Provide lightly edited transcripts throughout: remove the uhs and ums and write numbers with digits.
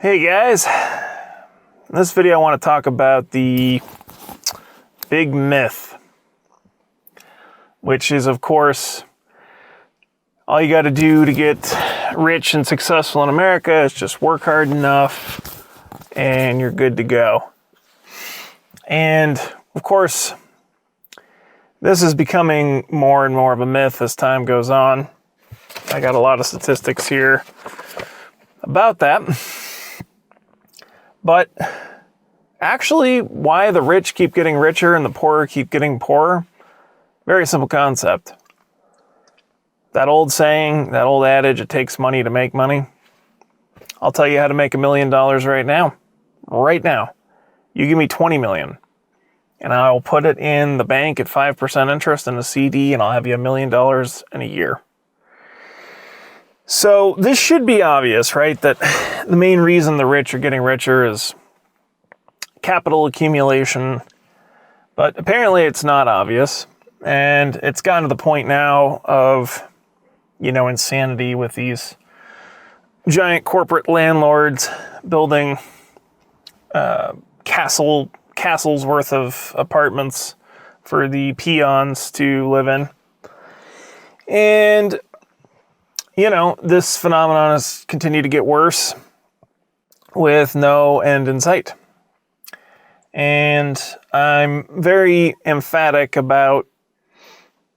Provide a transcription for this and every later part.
Hey guys, in this video I want to talk about the big myth, which is of course all you got to do to get rich and successful in America is just work hard enough and you're good to go. And of course this is becoming more and more of a myth as time goes on. I got a lot of statistics here about that. But actually, why the rich keep getting richer and the poor keep getting poorer? Very simple concept. That old saying, that old adage, it takes money to make money. I'll tell you how to make $1 million right now. Right now. You give me 20 million and I'll put it in the bank at 5% interest in a CD and I'll have you $1 million in a year. So this should be obvious, right? That the main reason the rich are getting richer is capital accumulation, but apparently it's not obvious. And it's gotten to the point now of, insanity with these giant corporate landlords building castles worth of apartments for the peons to live in. And this phenomenon has continued to get worse with no end in sight. And I'm very emphatic about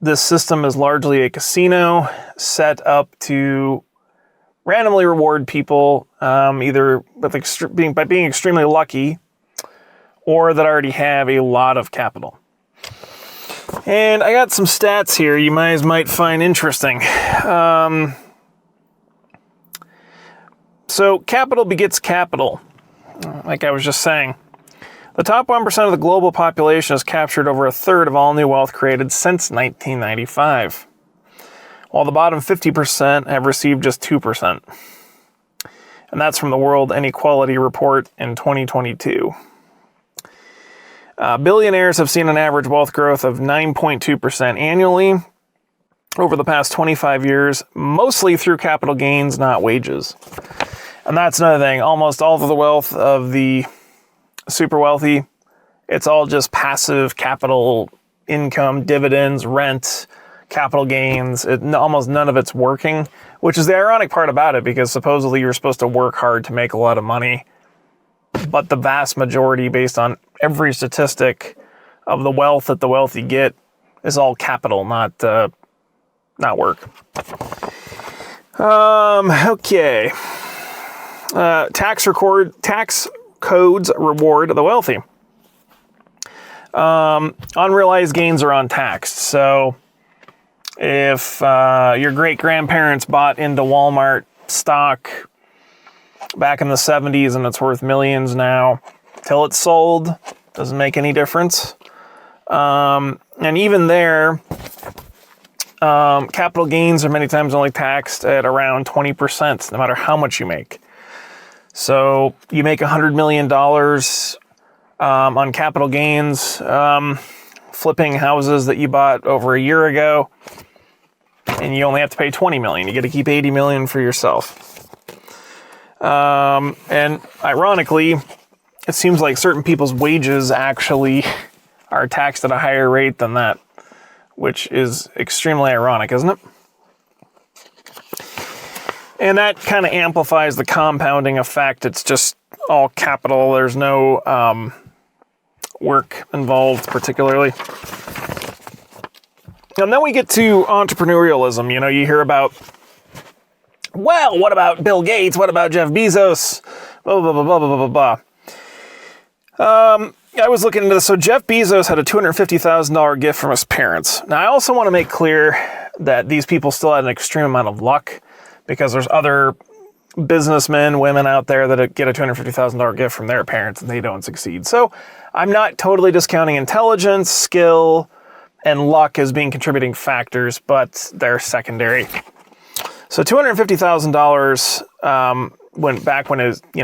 this system is largely a casino set up to randomly reward people, either by being extremely lucky or that already have a lot of capital. And I got some stats here you might find interesting. So capital begets capital, like I was just saying. The top 1% of the global population has captured over a third of all new wealth created since 1995, while the bottom 50% have received just 2%. And that's from the World Inequality Report in 2022. Billionaires have seen an average wealth growth of 9.2% annually over the past 25 years, mostly through capital gains, not wages. And that's another thing. Almost all of the wealth of the super wealthy, it's all just passive capital income, dividends, rent, capital gains. Almost none of it's working, which is the ironic part about it, because supposedly you're supposed to work hard to make a lot of money. But the vast majority, based on every statistic of the wealth that the wealthy get, is all capital, not work. Okay. Tax codes reward the wealthy. Unrealized gains are untaxed. So if your great-grandparents bought into Walmart stock back in the 70s and it's worth millions now, till it's sold, doesn't make any difference. And even there, capital gains are many times only taxed at around 20%, no matter how much you make. So you make $100 million on capital gains, flipping houses that you bought over a year ago, and you only have to pay $20 million. You get to keep $80 million for yourself. And ironically, it seems like certain people's wages actually are taxed at a higher rate than that, which is extremely ironic, isn't it? And that kind of amplifies the compounding effect. It's just all capital. There's no work involved particularly. And then we get to entrepreneurialism. You hear about, well, what about Bill Gates? What about Jeff Bezos? Blah, blah, blah, blah, blah, blah, blah. I was looking into this. So Jeff Bezos had a $250,000 gift from his parents. Now, I also want to make clear that these people still had an extreme amount of luck, because there's other businessmen, women out there that get a $250,000 gift from their parents and they don't succeed. So I'm not totally discounting intelligence, skill, and luck as being contributing factors, but they're secondary. So $250,000 when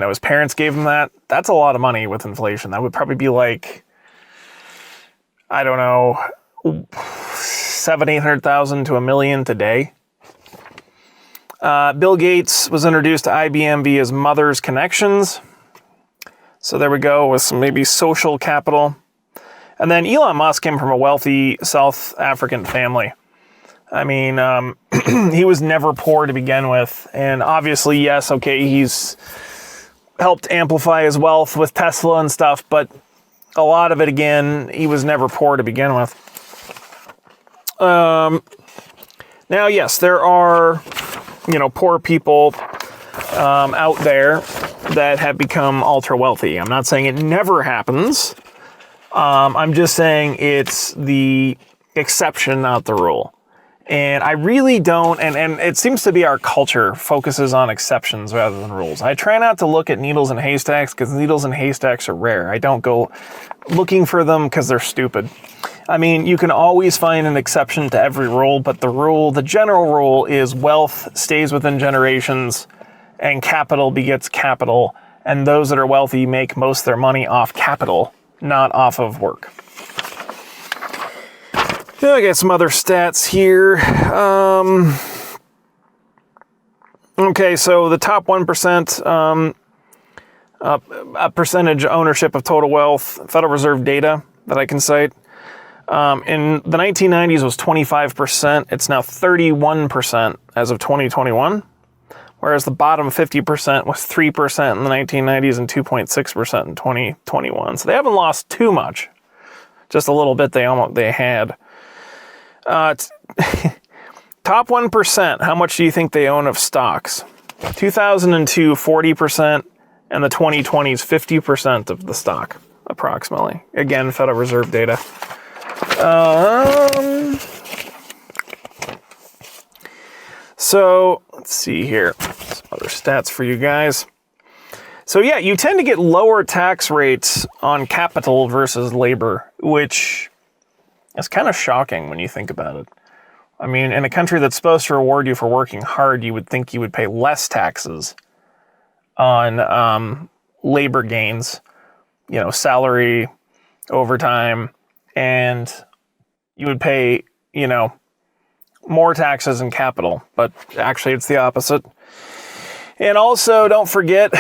his parents gave him that, that's a lot of money with inflation. That would probably be like, I don't know, $700,000 to $1 million today. Bill Gates was introduced to IBM via his mother's connections. So there we go with some maybe social capital. And then Elon Musk came from a wealthy South African family. I mean, he was never poor to begin with. And obviously, yes, okay, he's helped amplify his wealth with Tesla and stuff, but a lot of it, again, he was never poor to begin with. Now, yes, there are, poor people out there that have become ultra wealthy. I'm not saying it never happens. I'm just saying it's the exception, not the rule. And I really don't, and it seems to be our culture focuses on exceptions rather than rules. I try not to look at needles and haystacks because needles and haystacks are rare. I don't go looking for them because they're stupid. I mean, you can always find an exception to every rule, but the general rule is wealth stays within generations and capital begets capital. And those that are wealthy make most of their money off capital, not off of work. Yeah, I got some other stats here. Okay, so the top 1%, a percentage ownership of total wealth, Federal Reserve data that I can cite. In the 1990s was 25%. It's now 31% as of 2021. Whereas the bottom 50% was 3% in the 1990s and 2.6% in 2021. So they haven't lost too much. Just a little bit they had. Top 1%, how much do you think they own of stocks? 2002, 40%, and the 2020s, 50% of the stock, approximately. Again, Federal Reserve data. So, let's see here. Some other stats for you guys. So yeah, you tend to get lower tax rates on capital versus labor, which is kind of shocking when you think about it. I mean, in a country that's supposed to reward you for working hard, you would think you would pay less taxes on labor gains, salary, overtime, and you would pay, more taxes in capital. But actually, it's the opposite. And also, don't forget,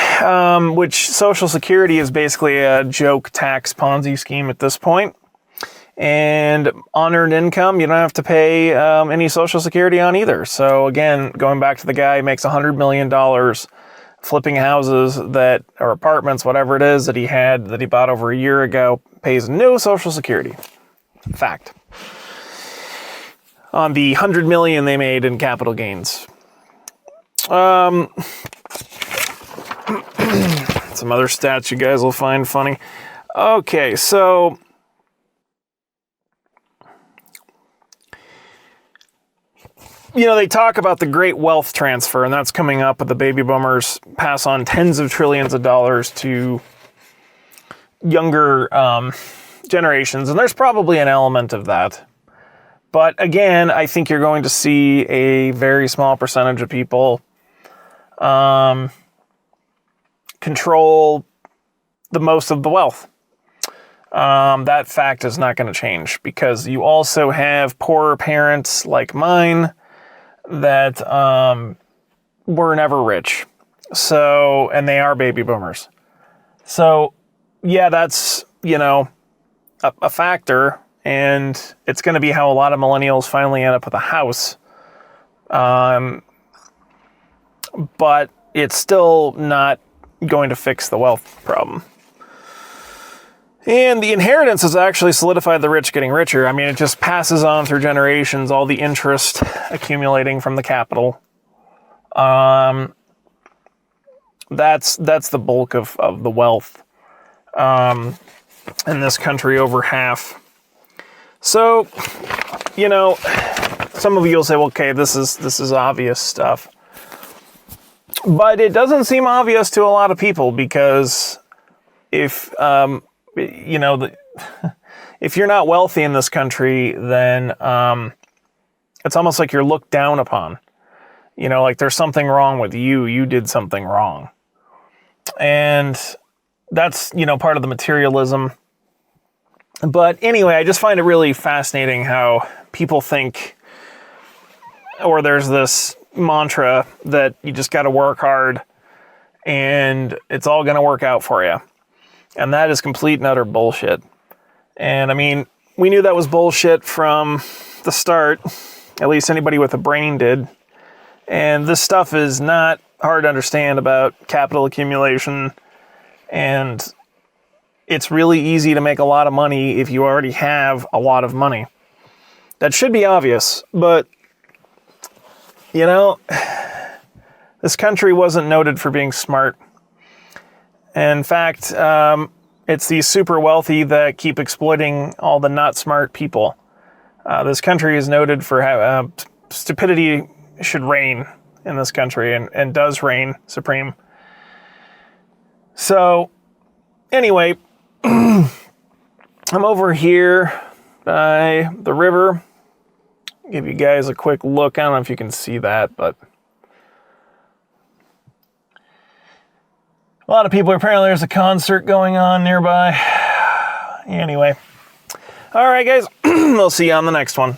which Social Security is basically a joke tax Ponzi scheme at this point. And unearned income, you don't have to pay any Social Security on either. So again, going back to the guy who makes $100 million flipping houses or apartments, whatever it is that he bought over a year ago, pays no Social Security. Fact. On the $100 million they made in capital gains. Some other stats you guys will find funny. Okay, so they talk about the great wealth transfer, and that's coming up with the baby boomers pass on tens of trillions of dollars to younger generations, and there's probably an element of that. But again, I think you're going to see a very small percentage of people control the most of the wealth. That fact is not going to change because you also have poorer parents like mine that were never rich. So, and they are baby boomers. So, yeah, that's, a factor. And it's going to be how a lot of millennials finally end up with a house. But it's still not going to fix the wealth problem. And the inheritance has actually solidified the rich getting richer. I mean, it just passes on through generations, all the interest accumulating from the capital. That's the bulk of the wealth in this country, over half. So, some of you will say, well, okay, this is obvious stuff. But it doesn't seem obvious to a lot of people because if if you're not wealthy in this country, then it's almost like you're looked down upon. Like there's something wrong with you. You did something wrong. And that's, part of the materialism. But anyway, I just find it really fascinating how people think, or there's this mantra that you just got to work hard and it's all going to work out for you. And that is complete and utter bullshit. And I mean, we knew that was bullshit from the start. At least anybody with a brain did. And this stuff is not hard to understand about capital accumulation. And it's really easy to make a lot of money if you already have a lot of money. That should be obvious, but, you know, this country wasn't noted for being smart. In fact, it's these super wealthy that keep exploiting all the not smart people. This country is noted for stupidity should reign in this country and does reign supreme. So, anyway, I'm over here by the river. Give you guys a quick look. I don't know if you can see that, but a lot of people, apparently there's a concert going on nearby. Anyway. All right, guys. We'll see you on the next one.